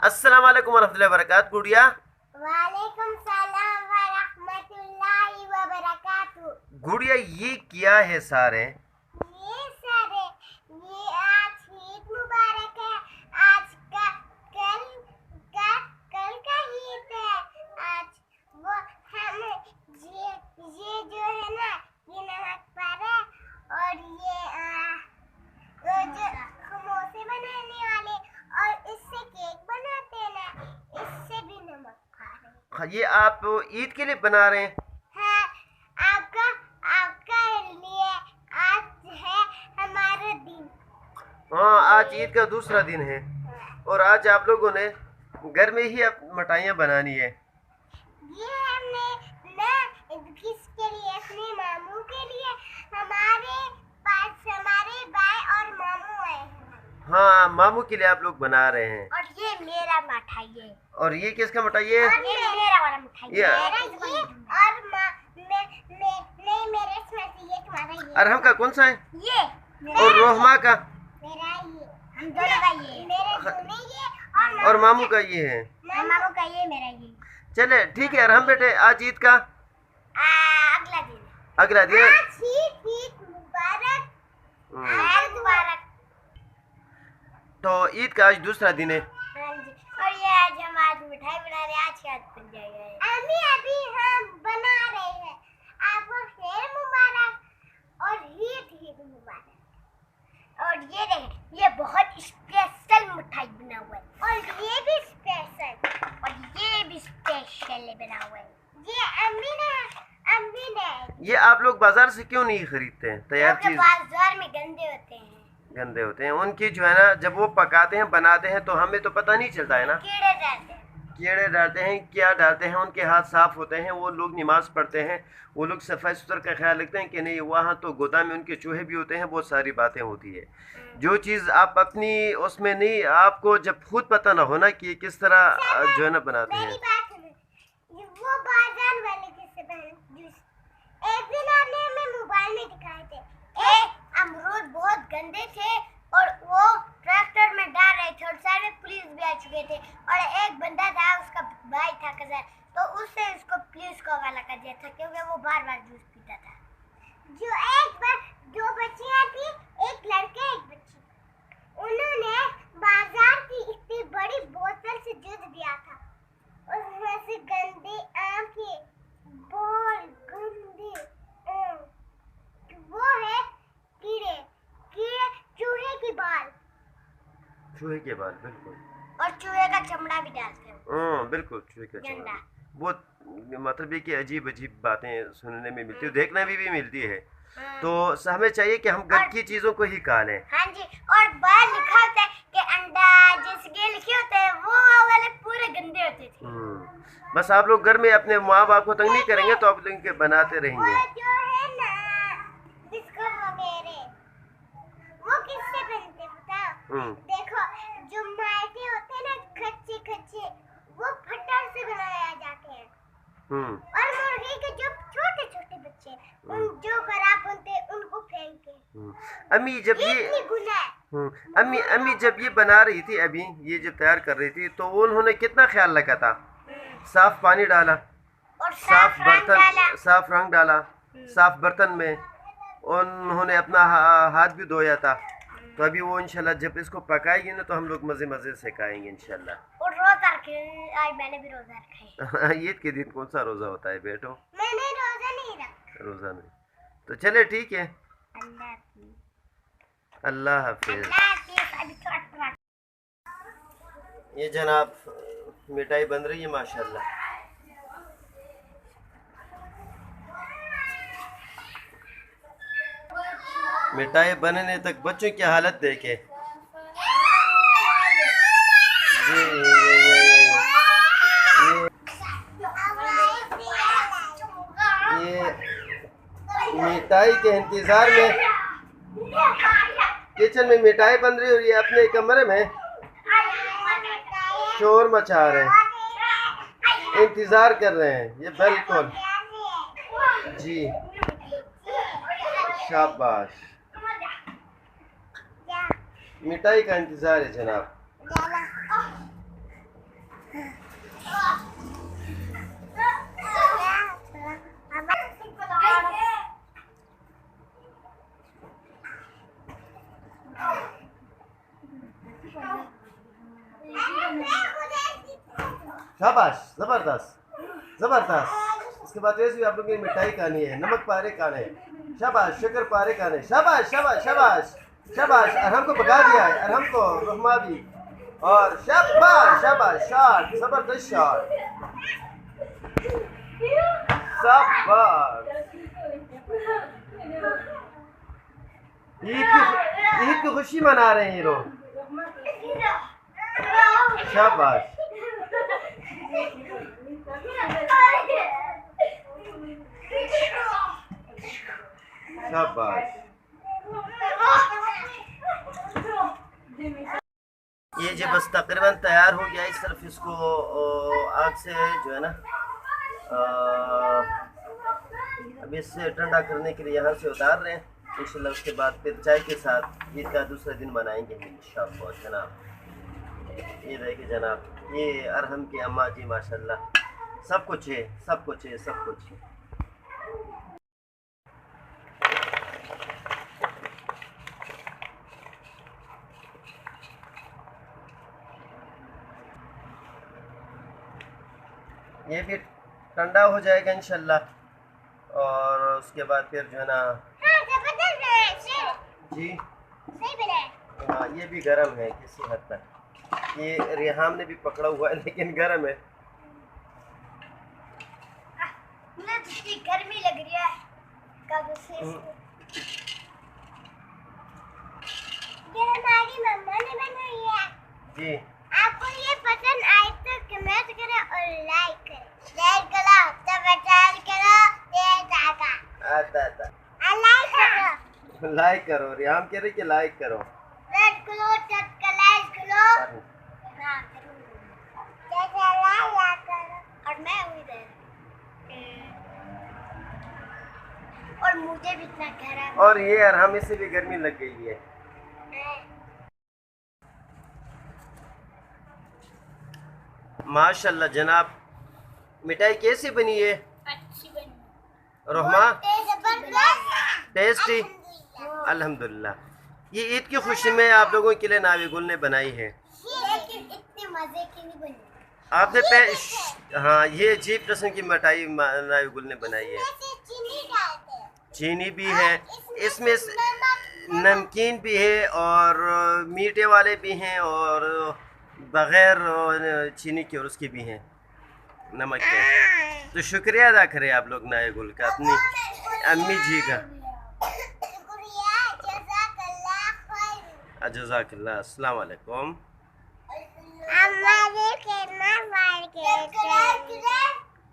अस्सलाम वालेकुम वरहमतुल्लाहि वबरकातुहू। गुड़िया, वालेकुम सलाम व रहमतुल्लाहि व बरकातहू। गुड़िया ये क्या है सारे? ये सारे ये आज ईद मुबारक है। आज का कल का कल का ईद है। आज वो हम ये जो है ना, ये नमक पड़े और ये जो समोसे बनाने वाले और इससे केक बनाते हैं ना, इससे भी नमक खा रहे हैं। ये आप ईद के लिए बना रहे हैं? हाँ, आपका आपका लिए आज है हमारा दिन। हाँ, आज ईद का दूसरा दिन है और आज आप लोगों ने घर में ही मिठाइयाँ बनानी है। ये हमने ना किसके लिए, अपने मामू के लिए। हमारे पास हमारे भाई और मामू आए हैं। हाँ, मामू के लिए आप लोग बना रहे हैं। और ये मेरा मिठाई है। और ये किसका मिठाई है? और ये मेरा वाला मिठाई है। ये- मेरा ये और नहीं, मेरे इसमें से ये तुम्हारा ये। अरहम का कौन सा है? ये और रोहमा का? मेरा ये, हम दोनों का ये। मेरे दोनों ये और मामू का ये है। मामू का ये, मेरा ये। चले ठीक है अरहम बेटे, आज ईद का अगला दिन। अगला दिन। आज ईद मुबारक। ईद मुबारक। तो ईद का आज दूसरा दिन है। हाँ जी। और ये आज मिठाई बना रहे हैं। आज क्या बन जाएगा? अभी हम बना रहे हैं। आपको शेर मुबारक और ईद मुबारक। और ये देखें, ये बहुत स्पेशल मिठाई बना हुआ है। और ये भी स्पेशल, और ये भी स्पेशल बना हुआ है। ये अम्मी ने ये आप लोग बाजार से क्यों नहीं खरीदते हैं? तैयार क्योंकि चीज बाजार में गंदे होते हैं, गंदे होते हैं उनकी, जो है ना, जब वो पकाते हैं बनाते हैं तो हमें तो पता नहीं चलता है ना। कीड़े रहते हैं। कीड़े डालते हैं, क्या डालते हैं, उनके हाथ साफ होते हैं, वो लोग नमाज पढ़ते हैं, वो लोग सफाई सुथरा का ख्याल रखते हैं कि नहीं। वहाँ तो गोदाम में उनके चूहे भी होते हैं, बहुत सारी बातें होती है। जो चीज़ आप अपनी उसमें नहीं, आपको जब खुद पता ना होना कि किस तरह जो है ना बनाते मेरी हैं। बात सुनो, वो बाजार वाले जिससे जूस एक दिन आपने हमें मोबाइल में दिखाए थे। अमरूद बहुत गंदे थे और वो ट्रैक्टर में डाल रहे थे और सारे पुलिस भी आ चुके थे। और एक बंदा था, उसका भाई था कजन, तो उससे उसको पुलिस को हवाला कर दिया था क्योंकि वो बार बार जूस पीता था। जो एक बार दो बच्चियां थी, एक लड़का एक बच्ची, उन्होंने बाजार की इतनी बड़ी बोतल से दूध दिया था। उसमें से गंदे आंखें, बाल गंदे, वो है कीड़े कीड़े चूहे की बाल। चूहे के बाल, बिल्कुल। और चूहे का चमड़ा भी डालते हैं। हाँ बिल्कुल, चूहे का गंदा। चमड़ा। बहुत मतलब ये कि अजीब अजीब बातें सुनने में मिलती है, देखने में भी मिलती है। तो हमें चाहिए कि हम घर की चीज़ों को ही खा लें। हाँ जी। और बाहर लिखा होता है कि अंडा जैसे लिखे होते हैं, वो वाले पूरे गंदे होते थे। बस आप लोग घर में अपने माँ बाप को तंग नहीं करेंगे तो आप लोग के बनाते रहेंगे। वो जो है ना बिस्कुट वगैरह, वो किससे बनते बताओ? देखो, जो माइटे होते हैं ना, कच्चे कच्चे, वो फटर से बनाया जाते हैं। और मुर्गी के जो छोटे छोटे बच्चे, उन जो खराब बनते हैं, उनको फेंक के। अम्मी जब ये इतनी गुना है। अम्मी जब ये बना रही थी, अभी ये जब तैयार कर रही थी, तो उन्होंने कितना ख्याल रखा था। साफ पानी डाला, और साफ रंग डाला। बर्तन, साफ रंग डाला, साफ बर्तन में उन्होंने अपना हाथ भी धोया था। तो अभी वो इंशाल्लाह जब इसको पकाएगी ना तो हम लोग मज़े मज़े से खाएंगे इंशाल्लाह। और रोजा रखे, आज मैंने भी रोजा रखा है। ईद के दिन कौन सा रोज़ा होता है बेटो? मैंने रोजा नहीं रखा। रोज़ा नहीं। तो चले ठीक है, अल्लाह हाफिज़। अल्लाह हाफिज़। अल्लाह हाफिज़। अभी थोड़ा ये जनाब मिठाई बन रही है माशाल्लाह। मिठाई बनने तक बच्चों की हालत देखे। ये मिठाई के इंतजार में किचन में मिठाई बन रही है और ये अपने कमरे में शोर मचा रहे हैं, इंतजार कर रहे हैं। ये बिल्कुल जी, शाबाश। मिठाई का इंतजार है जनाब। शाबाश, जबरदस्त जबरदस्त। इसके बाद रेस भी आप लोगों की मिठाई खानी है, नमक पारे खाने हैं, शाबाश, शक्कर पारे खाने, शाबाश शाबाश शाबाश शाबाश। अरहम को भगा दिया है, अरहम को, रहमा भी, और शाबाश शाबाश, शॉट, जबरदस्त शॉट, शाबाश। ईद की खुशी मना रहे हैं ये लोग, शाबाश शाबाश। ये जो बस तकरीबन तैयार हो गया है, सिर्फ इसको आग से जो है ना अब इससे ठंडा करने के लिए यहाँ से उतार रहे हैं। इंशाल्लाह उसके बाद फिर चाय के साथ ईद का दूसरा दिन मनाएंगे इंशाल्लाह जनाब। ये रहेगी जनाब, ये अरहम की अम्मा जी माशाल्लाह, सब कुछ है सब कुछ है सब कुछ है। ये भी ठंडा हो जाएगा इंशाल्लाह, और उसके बाद फिर जो है ना जी हाँ, ये भी गर्म है किसी हद तक। ये रेहाम ने भी पकड़ा हुआ है लेकिन गर्म है। मुझे तो गर्मी लग रही है कब से। ये हमारी मम्मा ने बनाई है जी। आपको ये पसंद आए तो कमेंट करें और लाइक करें, शेयर करो, सब्सक्राइब करो, लाइक करो, रेहाम कह रही कि लाइक करो, रेड करो, सब्सक्राइब करो, हां जैसे लाइक करो। और मैं हुई इधर, और मुझे भी इतना गर्म, और ये अरहम से भी गर्मी लग गई है। माशाल्लाह जनाब, मिठाई कैसी बनी है? अच्छी बनी, रहमा जबरदस्त, टेस्टी, अल्हम्दुलिल्लाह। ये ईद की खुशी में आप लोगों के लिए नावी गुल ने बनाई है, लेकिन इतने मजे की नहीं बनी। आपने हाँ, ये अजीब किस्म की मिठाई नावी गुल ने बनाई है। चीनी डालते हैं, चीनी भी है इसमें, नमकीन भी है, और मीठे वाले भी हैं, और बग़ैर चीनी के और उसके भी हैं, नमक के। तो शुक्रिया अदा करें आप लोग नावी गुल का, अपनी अम्मी जी का। जज़ाकल्लाह, अस्सलाम वालेकुम। हमारे